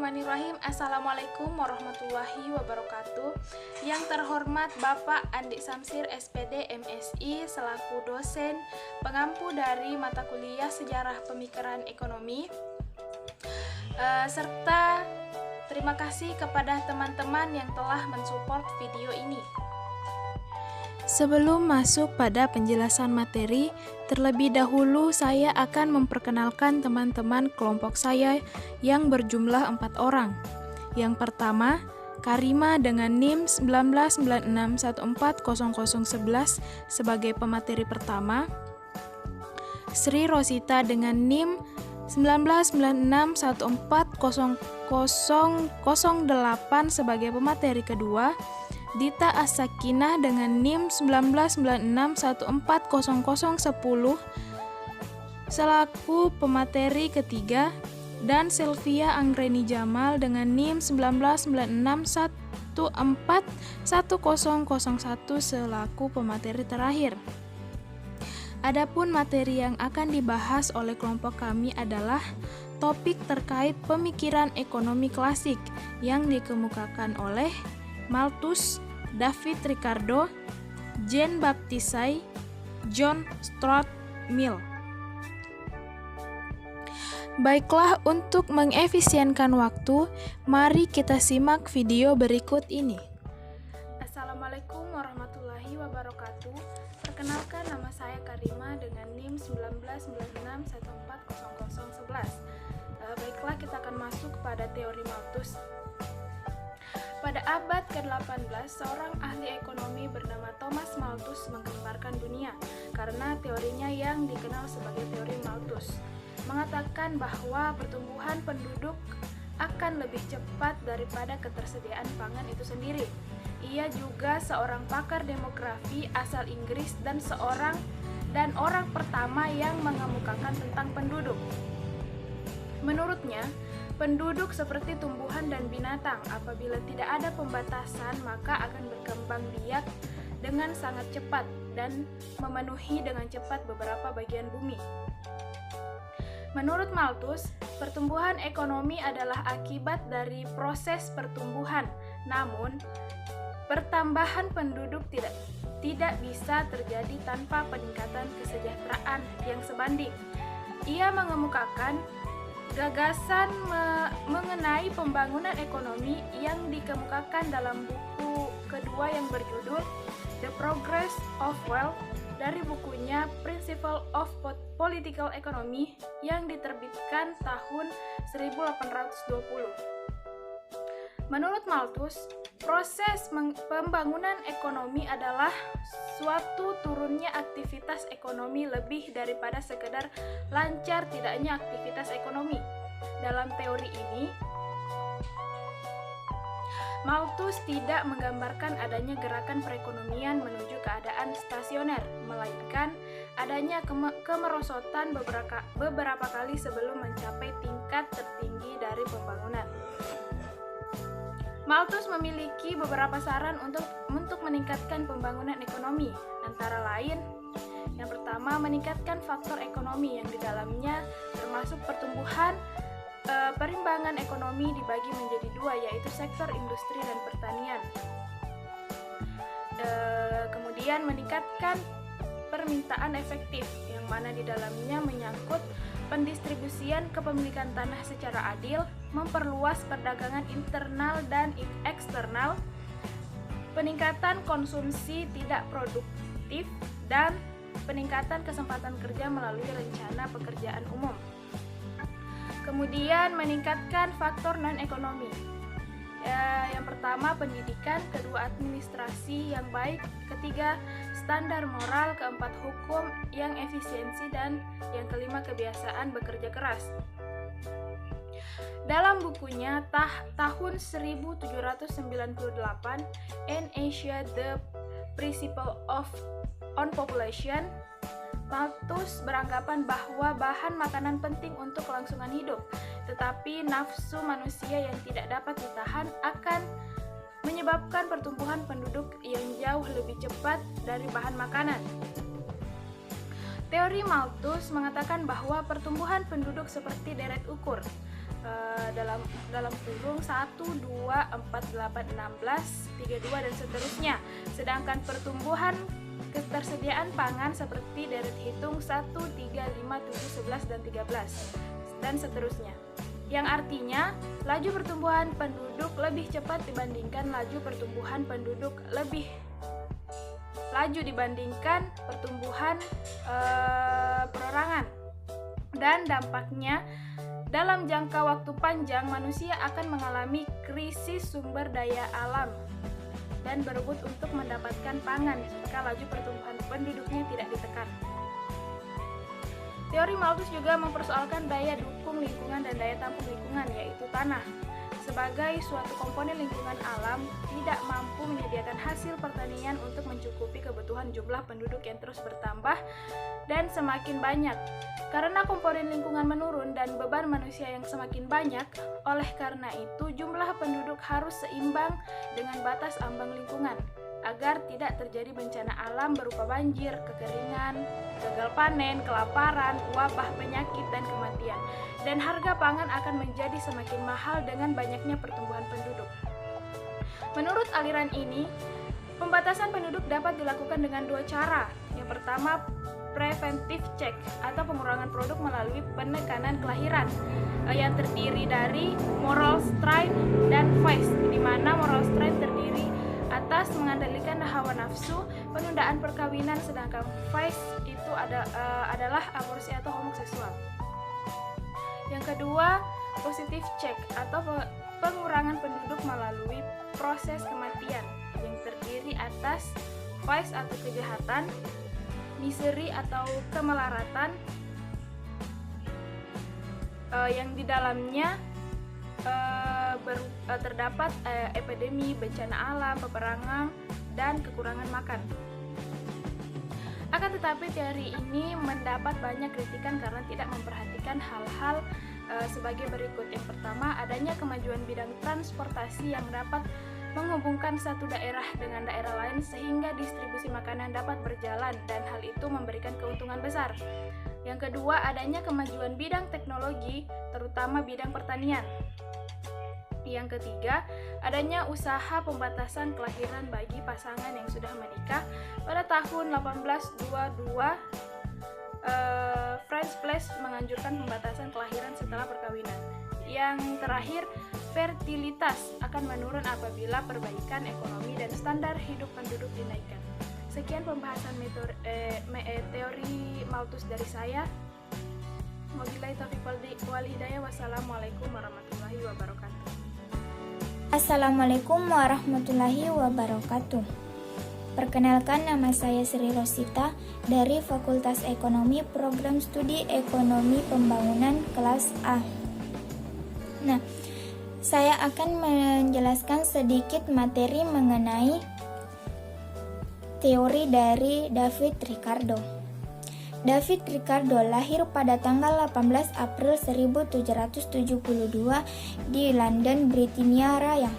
Bismillahirrahmanirrahim. Assalamualaikum warahmatullahi wabarakatuh. Yang terhormat Bapak Andi Samsir SPD MSI selaku dosen pengampu dari mata kuliah Sejarah Pemikiran Ekonomi, serta terima kasih kepada teman-teman yang telah mensupport video ini. Sebelum masuk pada penjelasan materi, terlebih dahulu saya akan memperkenalkan teman-teman kelompok saya yang berjumlah 4 orang. Yang pertama, Karima dengan NIM 1996140011 sebagai pemateri pertama, Sri Rosita dengan NIM 1996140008 sebagai pemateri kedua, Dita As-Sakinah dengan NIM 1996140010 selaku pemateri ketiga, dan Sylvia Anggreni Jamal dengan NIM 1996141001 selaku pemateri terakhir. Adapun materi yang akan dibahas oleh kelompok kami adalah topik terkait pemikiran ekonomi klasik yang dikemukakan oleh Malthus, David Ricardo, Jean Baptiste, John Stuart Mill. Baiklah, untuk mengefisienkan waktu, mari kita simak video berikut ini. Assalamualaikum warahmatullahi wabarakatuh. Perkenalkan, nama saya Karima dengan NIM 1996140011. Baiklah, kita akan masuk pada teori Malthus. Pada abad ke-18, seorang ahli ekonomi bernama Thomas Malthus menggemparkan dunia karena teorinya yang dikenal sebagai teori Malthus, mengatakan bahwa pertumbuhan penduduk akan lebih cepat daripada ketersediaan pangan itu sendiri. Ia juga seorang pakar demografi asal Inggris dan orang pertama yang mengemukakan tentang penduduk. Menurutnya, penduduk seperti tumbuhan dan binatang, apabila tidak ada pembatasan maka akan berkembang biak dengan sangat cepat dan memenuhi dengan cepat beberapa bagian bumi. Menurut Malthus, pertumbuhan ekonomi adalah akibat dari proses pertumbuhan. Namun, pertambahan penduduk tidak bisa terjadi tanpa peningkatan kesejahteraan yang sebanding. Ia mengemukakan gagasan mengenai pembangunan ekonomi yang dikemukakan dalam buku kedua yang berjudul The Progress of Wealth dari bukunya Principles of Political Economy yang diterbitkan tahun 1820. Menurut Malthus, proses pembangunan ekonomi adalah suatu turunnya aktivitas ekonomi lebih daripada sekedar lancar tidaknya aktivitas ekonomi. Dalam teori ini, Malthus tidak menggambarkan adanya gerakan perekonomian menuju keadaan stasioner, melainkan adanya kemerosotan beberapa kali sebelum mencapai tingkat tertinggi dari pembangunan. Malthus memiliki beberapa saran untuk meningkatkan pembangunan ekonomi, antara lain, yang pertama, meningkatkan faktor ekonomi yang di dalamnya termasuk pertumbuhan. Perimbangan ekonomi dibagi menjadi dua, yaitu sektor industri dan pertanian. Kemudian meningkatkan permintaan efektif, yang mana di dalamnya menyangkut pendistribusian kepemilikan tanah secara adil, memperluas perdagangan internal dan eksternal, peningkatan konsumsi tidak produktif, dan peningkatan kesempatan kerja melalui rencana pekerjaan umum. Kemudian meningkatkan faktor non-ekonomi. Yang pertama, pendidikan, kedua, administrasi yang baik, ketiga, standar moral, keempat, hukum yang efisiensi, dan yang kelima, kebiasaan bekerja keras. Dalam bukunya tahun 1798, In Asia the Principle on Population, Malthus beranggapan bahwa bahan makanan penting untuk kelangsungan hidup, tetapi nafsu manusia yang tidak dapat ditahan akan menyebabkan pertumbuhan penduduk yang jauh lebih cepat dari bahan makanan. Teori Malthus mengatakan bahwa pertumbuhan penduduk seperti deret ukur. dalam kurung 1, 2, 4, 8, 16, 32 dan seterusnya. Sedangkan pertumbuhan ketersediaan pangan seperti deret hitung 1, 3, 5, 7, 11 dan 13 dan seterusnya. Yang artinya laju pertumbuhan penduduk lebih cepat dibandingkan laju pertumbuhan penduduk lebih laju dibandingkan pertumbuhan perorangan. Dan dampaknya dalam jangka waktu panjang manusia akan mengalami krisis sumber daya alam dan berebut untuk mendapatkan pangan jika laju pertumbuhan penduduknya tidak ditekan. Teori Malthus juga mempersoalkan daya dukung lingkungan dan daya tampung lingkungan, yaitu tanah. Sebagai suatu komponen lingkungan alam, tidak mampu menyediakan hasil pertanian untuk mencukupi kebutuhan jumlah penduduk yang terus bertambah dan semakin banyak. Karena komponen lingkungan menurun dan beban manusia yang semakin banyak, oleh karena itu jumlah penduduk harus seimbang dengan batas ambang lingkungan, agar tidak terjadi bencana alam berupa banjir, kekeringan, gagal panen, kelaparan, wabah, penyakit, dan kematian. Dan harga pangan akan menjadi semakin mahal dengan banyaknya pertumbuhan penduduk. Menurut aliran ini, pembatasan penduduk dapat dilakukan dengan dua cara. Yang pertama, preventive check atau pengurangan produk melalui penekanan kelahiran yang terdiri dari moral strain dan vice, di mana moral strain terdiri atas mengandalkan hawa nafsu, penundaan perkawinan, sedangkan vice itu adalah aborsi atau homoseksual. Yang kedua, positive check atau pengurangan penduduk melalui proses kematian yang terdiri atas vice atau kejahatan, misery atau kemelaratan yang di dalamnya terdapat epidemi, bencana alam, peperangan, dan kekurangan makan. Akan tetapi teori ini mendapat banyak kritikan karena tidak memperhatikan hal-hal sebagai berikut. Yang pertama, adanya kemajuan bidang transportasi yang dapat menghubungkan satu daerah dengan daerah lain sehingga distribusi makanan dapat berjalan dan hal itu memberikan keuntungan besar. Yang kedua, adanya kemajuan bidang teknologi, terutama bidang pertanian. Yang ketiga, adanya usaha pembatasan kelahiran bagi pasangan yang sudah menikah. Pada tahun 1822, Franz Place menganjurkan pembatasan kelahiran setelah perkawinan. Yang terakhir, fertilitas akan menurun apabila perbaikan ekonomi dan standar hidup penduduk dinaikkan. Sekian pembahasan teori Malthus dari saya. Wabillahi taufiq wal hidayah. Wassalamualaikum warahmatullahi wabarakatuh. Assalamualaikum warahmatullahi wabarakatuh. Perkenalkan, nama saya Sri Rosita dari Fakultas Ekonomi Program Studi Ekonomi Pembangunan kelas A. Nah, saya akan menjelaskan sedikit materi mengenai teori dari David Ricardo. David Ricardo lahir pada tanggal 18 April 1772 di London, Britania Raya.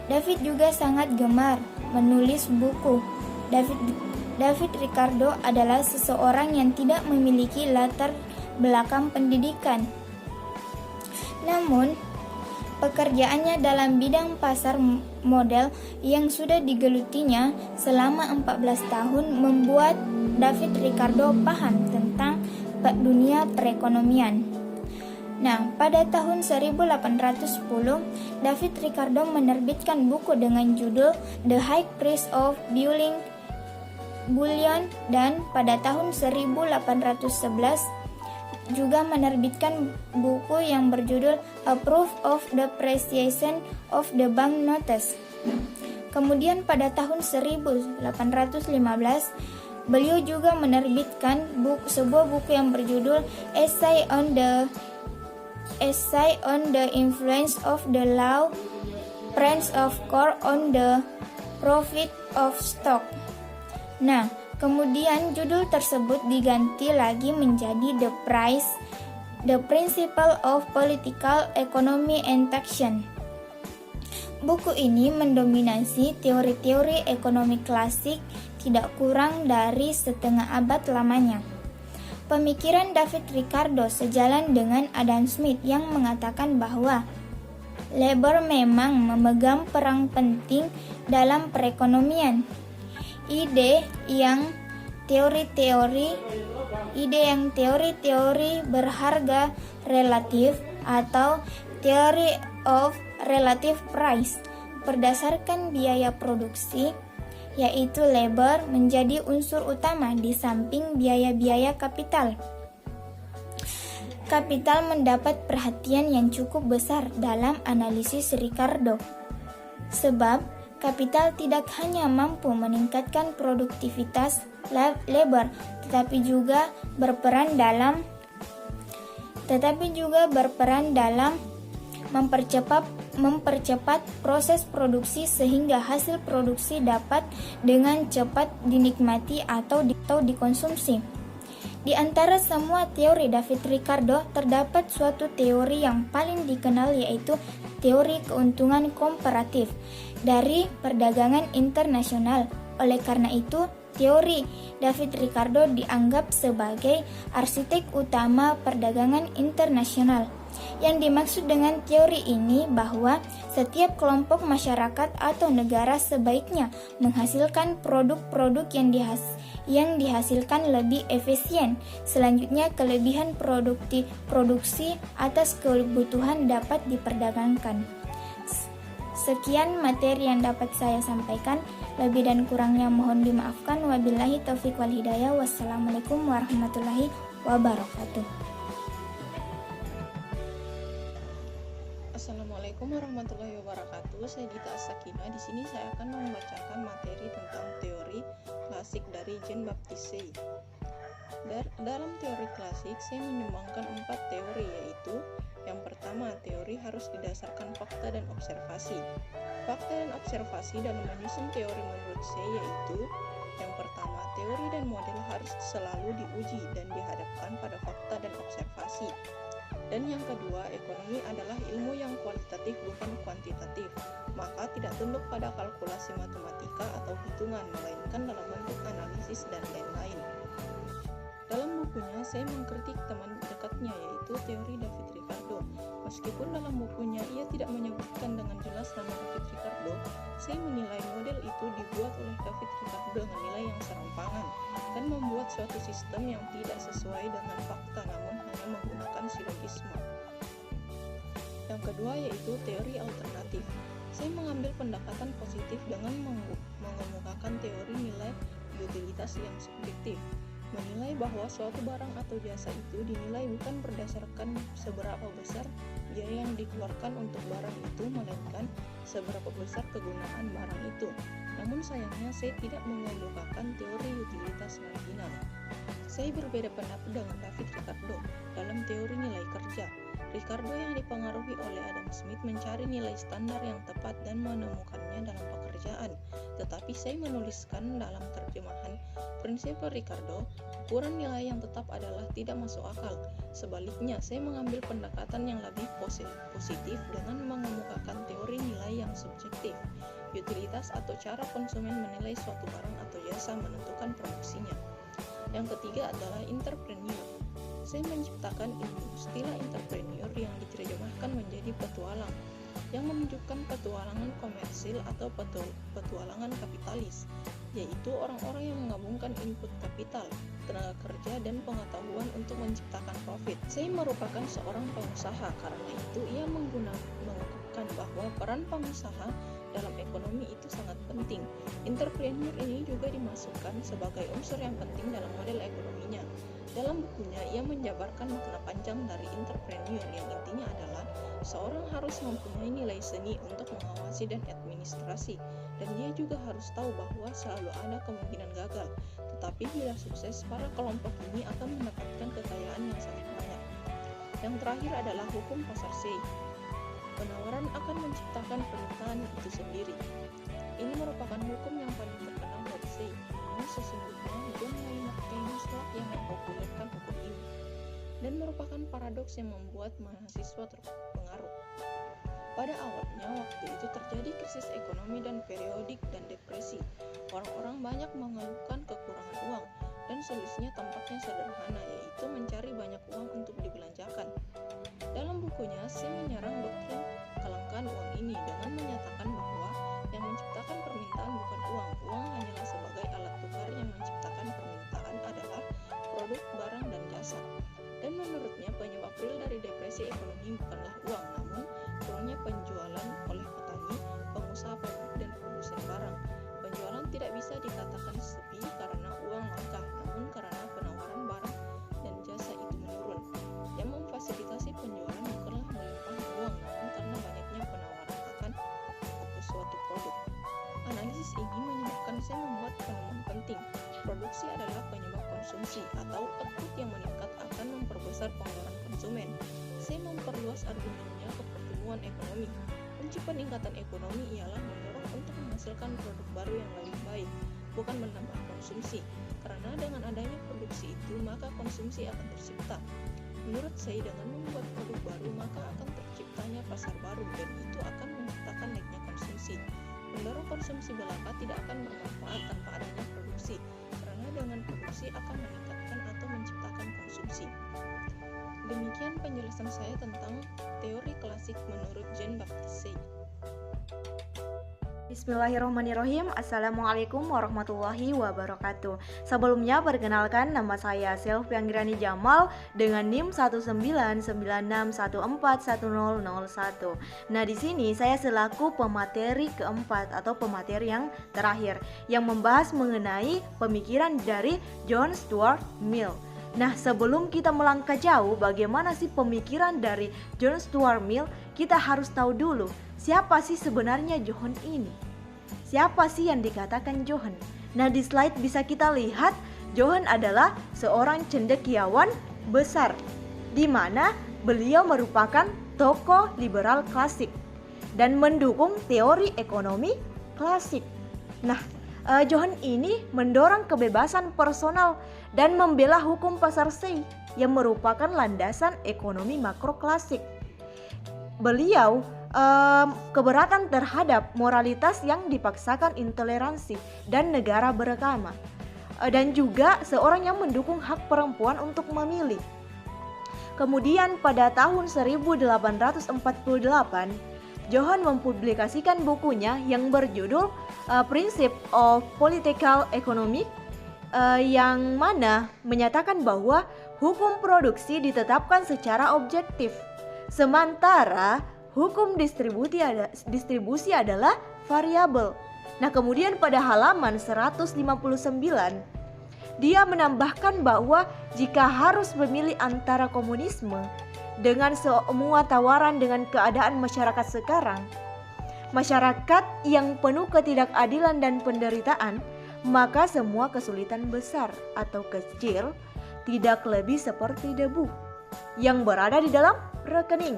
David juga sangat gemar menulis buku. David Ricardo adalah seseorang yang tidak memiliki latar belakang pendidikan. Namun, pekerjaannya dalam bidang pasar modal yang sudah digelutinya selama 14 tahun membuat David Ricardo paham tentang dunia perekonomian. Nah, pada tahun 1810, David Ricardo menerbitkan buku dengan judul The High Price of Bullion, dan pada tahun 1811 juga menerbitkan buku yang berjudul A Proof of the Appreciation of the Banknotes. Kemudian pada tahun 1815, beliau juga menerbitkan sebuah buku yang berjudul Essay on the Influence of the Law Prince of Core on the Profit of Stock. Nah, kemudian judul tersebut diganti lagi menjadi The Principle of Political Economy and Taxation. Buku ini mendominasi teori-teori ekonomi klasik tidak kurang dari setengah abad lamanya. Pemikiran David Ricardo sejalan dengan Adam Smith yang mengatakan bahwa labor memang memegang peran penting dalam perekonomian. Ide yang teori-teori berharga relatif atau theory of relative price berdasarkan biaya produksi, yaitu labor menjadi unsur utama di samping biaya-biaya kapital. Kapital mendapat perhatian yang cukup besar dalam analisis Ricardo, sebab kapital tidak hanya mampu meningkatkan produktivitas labor, tetapi juga berperan dalam mempercepat proses produksi sehingga hasil produksi dapat dengan cepat dinikmati atau dikonsumsi. Di antara semua teori David Ricardo, terdapat suatu teori yang paling dikenal, yaitu teori keuntungan komparatif dari perdagangan internasional. Oleh karena itu, teori David Ricardo dianggap sebagai arsitek utama perdagangan internasional. Yang dimaksud dengan teori ini bahwa setiap kelompok masyarakat atau negara sebaiknya menghasilkan produk-produk yang dihasilkan lebih efisien. Selanjutnya, kelebihan produksi atas kebutuhan dapat diperdagangkan. Sekian materi yang dapat saya sampaikan. Lebih dan kurangnya mohon dimaafkan. Wabillahi taufiq wal hidayah. Wassalamualaikum warahmatullahi wabarakatuh. Assalamualaikum warahmatullahi wabarakatuh. Saya Dita As-Sakinah. Di sini saya akan membacakan materi tentang teori klasik dari Jean-Baptiste Say. Dalam teori klasik, saya menyumbangkan 4 teori, yaitu yang pertama, teori harus didasarkan fakta dan observasi. Fakta dan observasi dalam menyusun teori menurut saya yaitu yang pertama, teori dan model harus selalu diuji dan dihadapkan pada fakta dan observasi. Dan yang kedua, ekonomi adalah ilmu yang kualitatif bukan kuantitatif, maka tidak tunduk pada kalkulasi matematika atau hitungan, melainkan dalam bentuk analisis dan lain-lain. Dalam bukunya, saya mengkritik teman dekatnya, yaitu teori David Ricardo. Meskipun dalam bukunya ia tidak menyebutkan dengan jelas nama David Ricardo, saya menilai model itu dibuat oleh David Ricardo dengan nilai yang serampangan dan membuat suatu sistem yang tidak sesuai dengan fakta, namun hanya menggunakan silogisme. Yang kedua yaitu teori alternatif. Saya mengambil pendekatan positif dengan mengemukakan teori nilai utilitas yang subjektif, menilai bahwa suatu barang atau jasa itu dinilai bukan berdasarkan seberapa besar biaya yang dikeluarkan untuk barang itu, melainkan seberapa besar kegunaan barang itu. Namun sayangnya saya tidak mengemukakan teori utilitas marginal. Saya berbeda pendapat dengan David Ricardo dalam teori nilai kerja. Ricardo yang dipengaruhi oleh Adam Smith mencari nilai standar yang tepat dan menemukannya dalam pekerjaan. Tetapi saya menuliskan dalam terjemahan prinsip Ricardo, ukuran nilai yang tetap adalah tidak masuk akal. Sebaliknya, saya mengambil pendekatan yang lebih positif dengan mengemukakan teori nilai yang subjektif, utilitas atau cara konsumen menilai suatu barang atau jasa menentukan produksinya. Yang ketiga adalah entrepreneur. Saya menciptakan istilah entrepreneur yang diterjemahkan menjadi petualang, yang menunjukkan petualangan komersil atau petualangan kapitalis, yaitu orang-orang yang menggabungkan input kapital, tenaga kerja, dan pengetahuan untuk menciptakan profit. Saya merupakan seorang pengusaha, karena itu ia mengungkapkan bahwa peran pengusaha dalam ekonomi itu sangat penting. Entrepreneur ini juga dimasukkan sebagai unsur yang penting dalam model ekonominya. Dalam bukunya, ia menjabarkan makna panjang dari entrepreneur yang intinya adalah seorang harus mempunyai nilai seni untuk mengawasi dan administrasi, dan dia juga harus tahu bahwa selalu ada kemungkinan gagal. Tetapi bila sukses, para kelompok ini akan mendapatkan kekayaan yang sangat banyak. Yang terakhir adalah hukum pasar Say. Penawaran akan menciptakan permintaan itu sendiri. Ini merupakan hukum yang paling terkenal dari Say. Namun sesungguhnya John Maynard Keynes yang mempopulerkan hukum ini, dan merupakan paradoks yang membuat mahasiswa terpengaruh. Pada awalnya, waktu itu terjadi krisis ekonomi dan periodik dan depresi. Orang-orang banyak mengeluhkan kekurangan uang, dan solusinya tampaknya sederhana, yaitu itu mencari banyak uang untuk dibelanjakan. Dalam bukunya, Say menyerang doktrin kelangkaan uang ini dengan menyatakan bahwa yang menciptakan permintaan bukan uang. Uang hanyalah sebagai alat tukar, yang menciptakan permintaan adalah produk, barang, dan jasa. Dan menurutnya penyebab real dari depresi ekonomi bukanlah uang, namun kurangnya penjualan oleh petani, pengusaha pabrik, dan produsen barang. Penjualan tidak bisa dikatakan sepi karena uang langka, namun karena penawaran barang dan jasa itu menurun. Yang memfasilitasi penjualan bukanlah melimpah uang, namun karena banyaknya penawaran akan atau suatu produk. Analisis ini menyebabkan saya membuat penemuan penting. Produksi adalah penyebab konsumsi atau output yang meningkat akan memperbesar pengeluaran konsumen. Saya memperluas argumennya ke pertumbuhan ekonomi. Kunci peningkatan ekonomi ialah mendorong untuk menghasilkan produk baru yang lebih baik, bukan menambah konsumsi. Karena dengan adanya produksi itu, maka konsumsi akan tercipta. Menurut saya, dengan membuat produk baru, maka akan terciptanya pasar baru, dan itu akan menciptakan naiknya konsumsi. Mendorong konsumsi belaka tidak akan bermanfaat tanpa adanya produksi, karena dengan produksi akan meningkatkan atau menciptakan konsumsi. Demikian penjelasan saya tentang teori klasik menurut Jean-Baptiste Say. Bismillahirrahmanirrahim. Assalamualaikum warahmatullahi wabarakatuh. Sebelumnya perkenalkan, nama saya Selvi Anggrani Jamal dengan NIM 19961414001. Nah, di sini saya selaku pemateri keempat atau pemateri yang terakhir yang membahas mengenai pemikiran dari John Stuart Mill. Nah, sebelum kita melangkah jauh bagaimana sih pemikiran dari John Stuart Mill, kita harus tahu dulu siapa sih sebenarnya John ini? Siapa sih yang dikatakan John? Nah, di slide bisa kita lihat John adalah seorang cendekiawan besar, di mana beliau merupakan tokoh liberal klasik dan mendukung teori ekonomi klasik. Nah, John ini mendorong kebebasan personal dan membela hukum pasar Say yang merupakan landasan ekonomi makro klasik. Beliau keberatan terhadap moralitas yang dipaksakan, intoleransi, dan negara beragama, dan juga seorang yang mendukung hak perempuan untuk memilih. Kemudian pada tahun 1848 John mempublikasikan bukunya yang berjudul Principles of Political Economy, yang mana menyatakan bahwa hukum produksi ditetapkan secara objektif, sementara hukum distribusi adalah variabel. Nah, kemudian pada halaman 159 dia menambahkan bahwa jika harus memilih antara komunisme dengan semua tawaran dengan keadaan masyarakat sekarang, masyarakat yang penuh ketidakadilan dan penderitaan, maka semua kesulitan besar atau kecil tidak lebih seperti debu yang berada di dalam rekening.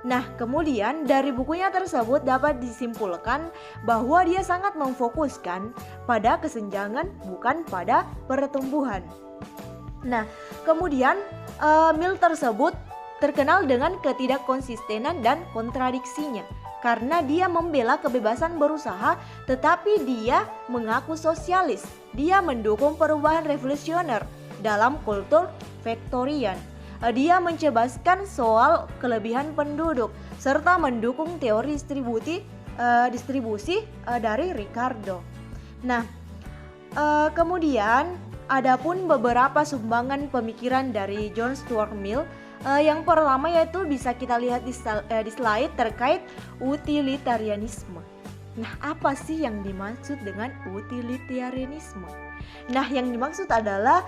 Nah, kemudian dari bukunya tersebut dapat disimpulkan bahwa dia sangat memfokuskan pada kesenjangan bukan pada pertumbuhan. Nah, kemudian Mill tersebut terkenal dengan ketidakkonsistenan dan kontradiksinya karena dia membela kebebasan berusaha tetapi dia mengaku sosialis. Dia mendukung perubahan revolusioner dalam kultur Victorian. Dia mencebaskan soal kelebihan penduduk serta mendukung teori distribusi dari Ricardo. Nah, kemudian adapun beberapa sumbangan pemikiran dari John Stuart Mill. Yang pertama yaitu bisa kita lihat di slide terkait utilitarianisme. Nah, apa sih yang dimaksud dengan utilitarianisme? Nah, yang dimaksud adalah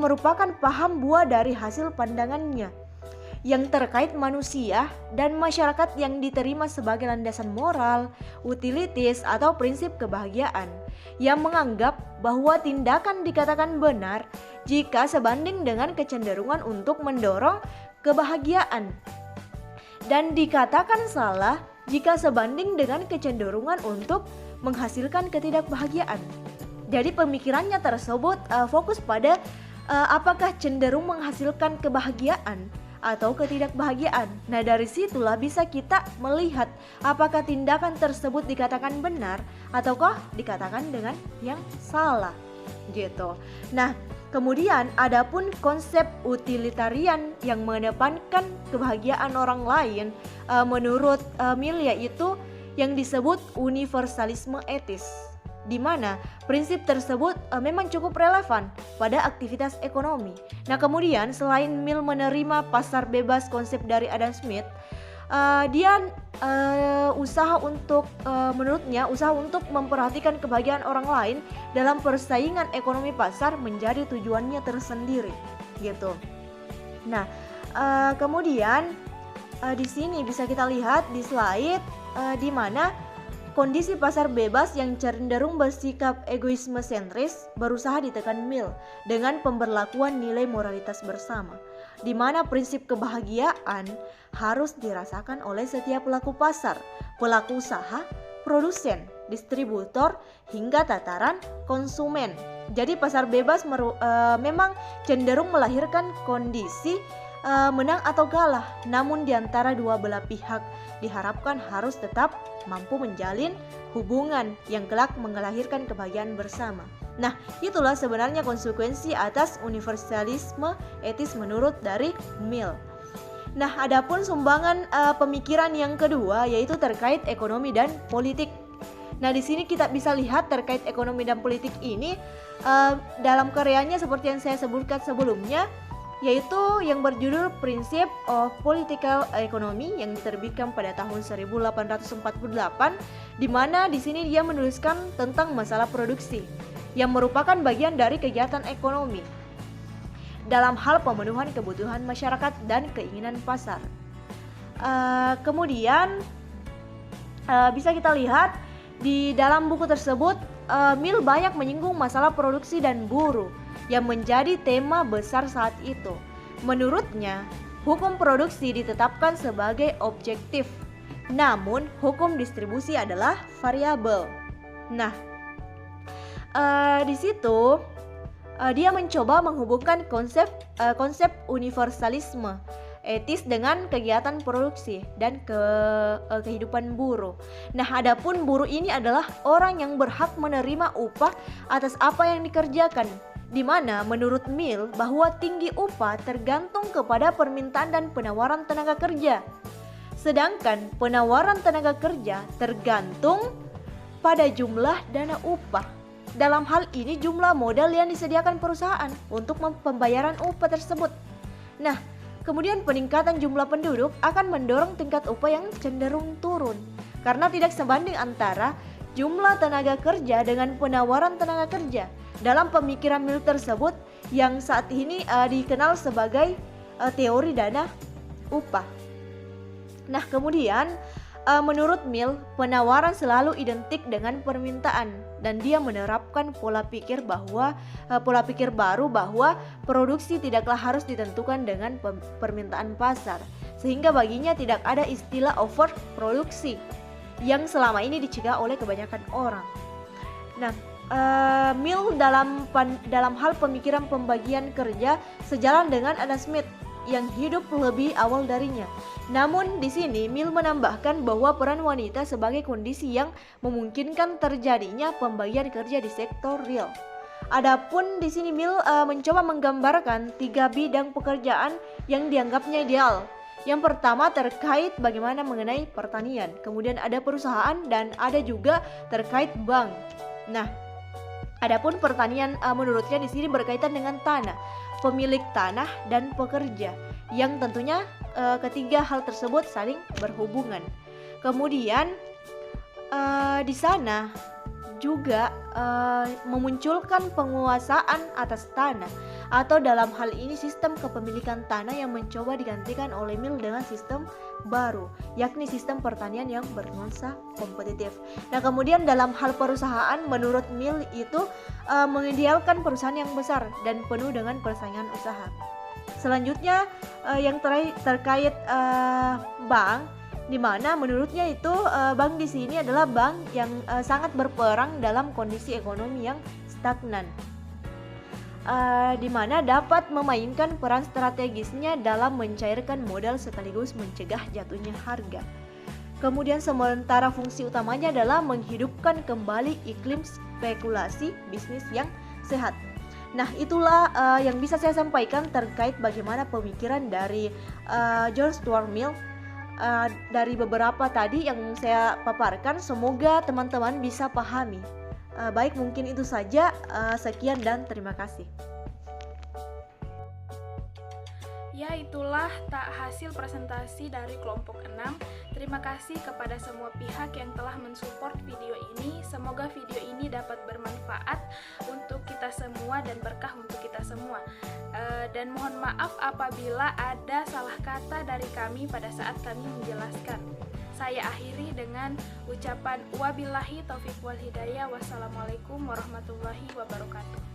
merupakan paham buah dari hasil pandangannya yang terkait manusia dan masyarakat yang diterima sebagai landasan moral, utilitis atau prinsip kebahagiaan, yang menganggap bahwa tindakan dikatakan benar jika sebanding dengan kecenderungan untuk mendorong kebahagiaan, dan dikatakan salah jika sebanding dengan kecenderungan untuk menghasilkan ketidakbahagiaan. Jadi pemikirannya tersebut fokus pada apakah cenderung menghasilkan kebahagiaan atau ketidakbahagiaan. Nah, dari situlah bisa kita melihat apakah tindakan tersebut dikatakan benar ataukah dikatakan dengan yang salah gitu. Nah, Kemudian adapun konsep utilitarian yang mengedepankan kebahagiaan orang lain, menurut Mill yaitu yang disebut universalisme etis, di mana prinsip tersebut memang cukup relevan pada aktivitas ekonomi. Nah, kemudian selain Mill menerima pasar bebas konsep dari Adam Smith, dia menurutnya usaha untuk memperhatikan kebahagiaan orang lain dalam persaingan ekonomi pasar menjadi tujuannya tersendiri, gitu. Nah, kemudian di sini bisa kita lihat di slide di mana kondisi pasar bebas yang cenderung bersikap egoisme sentris berusaha ditekan Mill dengan pemberlakuan nilai moralitas bersama, di mana prinsip kebahagiaan harus dirasakan oleh setiap pelaku pasar, pelaku usaha, produsen, distributor, hingga tataran konsumen. Jadi pasar bebas memang cenderung melahirkan kondisi menang atau kalah, namun di antara dua belah pihak diharapkan harus tetap mampu menjalin hubungan yang kelak melahirkan kebahagiaan bersama. Nah, itulah sebenarnya konsekuensi atas universalisme etis menurut dari Mill. Nah, adapun sumbangan pemikiran yang kedua yaitu terkait ekonomi dan politik. Nah, di sini kita bisa lihat terkait ekonomi dan politik ini dalam karyanya seperti yang saya sebutkan sebelumnya, yaitu yang berjudul Principles of Political Economy yang diterbitkan pada tahun 1848, di mana di sini dia menuliskan tentang masalah produksi yang merupakan bagian dari kegiatan ekonomi dalam hal pemenuhan kebutuhan masyarakat dan keinginan pasar. Kemudian bisa kita lihat di dalam buku tersebut, Mill banyak menyinggung masalah produksi dan buruh yang menjadi tema besar saat itu. Menurutnya, hukum produksi ditetapkan sebagai objektif, namun hukum distribusi adalah variabel. Nah, di situ dia mencoba menghubungkan konsep universalisme etis dengan kegiatan produksi dan kehidupan buruh. Nah, adapun buruh ini adalah orang yang berhak menerima upah atas apa yang dikerjakan, di mana menurut Mill bahwa tinggi upah tergantung kepada permintaan dan penawaran tenaga kerja, sedangkan penawaran tenaga kerja tergantung pada jumlah dana upah. Dalam hal ini jumlah modal yang disediakan perusahaan untuk pembayaran upah tersebut. Nah, kemudian peningkatan jumlah penduduk akan mendorong tingkat upah yang cenderung turun karena tidak sebanding antara jumlah tenaga kerja dengan penawaran tenaga kerja. Dalam pemikiran Mill tersebut yang saat ini dikenal sebagai teori dana upah. Nah, kemudian menurut Mill, penawaran selalu identik dengan permintaan dan dia menerapkan pola pikir baru bahwa produksi tidaklah harus ditentukan dengan permintaan pasar, sehingga baginya tidak ada istilah overproduksi yang selama ini dicegah oleh kebanyakan orang. Nah, Mill dalam hal pemikiran pembagian kerja sejalan dengan Adam Smith yang hidup lebih awal darinya. Namun di sini Mill menambahkan bahwa peran wanita sebagai kondisi yang memungkinkan terjadinya pembagian kerja di sektor real. Adapun di sini Mill mencoba menggambarkan 3 bidang pekerjaan yang dianggapnya ideal. Yang pertama terkait bagaimana mengenai pertanian, kemudian ada perusahaan dan ada juga terkait bank. Nah, adapun pertanian menurutnya di sini berkaitan dengan tanah, pemilik tanah dan pekerja, yang tentunya ketiga hal tersebut saling berhubungan. Kemudian di sana juga memunculkan penguasaan atas tanah, atau dalam hal ini sistem kepemilikan tanah yang mencoba digantikan oleh Mill dengan sistem baru, yakni sistem pertanian yang bernuansa kompetitif. Nah, kemudian dalam hal perusahaan menurut Mill itu mengidealkan perusahaan yang besar dan penuh dengan persaingan usaha. Selanjutnya yang terkait bank, di mana menurutnya itu bank di sini adalah bank yang sangat berperan dalam kondisi ekonomi yang stagnan, di mana dapat memainkan peran strategisnya dalam mencairkan modal sekaligus mencegah jatuhnya harga. Kemudian sementara fungsi utamanya adalah menghidupkan kembali iklim spekulasi bisnis yang sehat. Nah, itulah yang bisa saya sampaikan terkait bagaimana pemikiran dari John Stuart Mill. Dari beberapa tadi yang saya paparkan, semoga teman-teman bisa pahami. Baik, mungkin itu saja. Sekian dan terima kasih. Ya, itulah tak hasil presentasi dari kelompok 6. Terima kasih kepada semua pihak yang telah mensupport video ini. Semoga video ini dapat bermanfaat untuk kita semua dan berkah untuk kita semua. Dan mohon maaf apabila ada salah kata dari kami pada saat kami menjelaskan. Saya akhiri dengan ucapan wabillahi taufiq wal hidayah. Wassalamualaikum warahmatullahi wabarakatuh.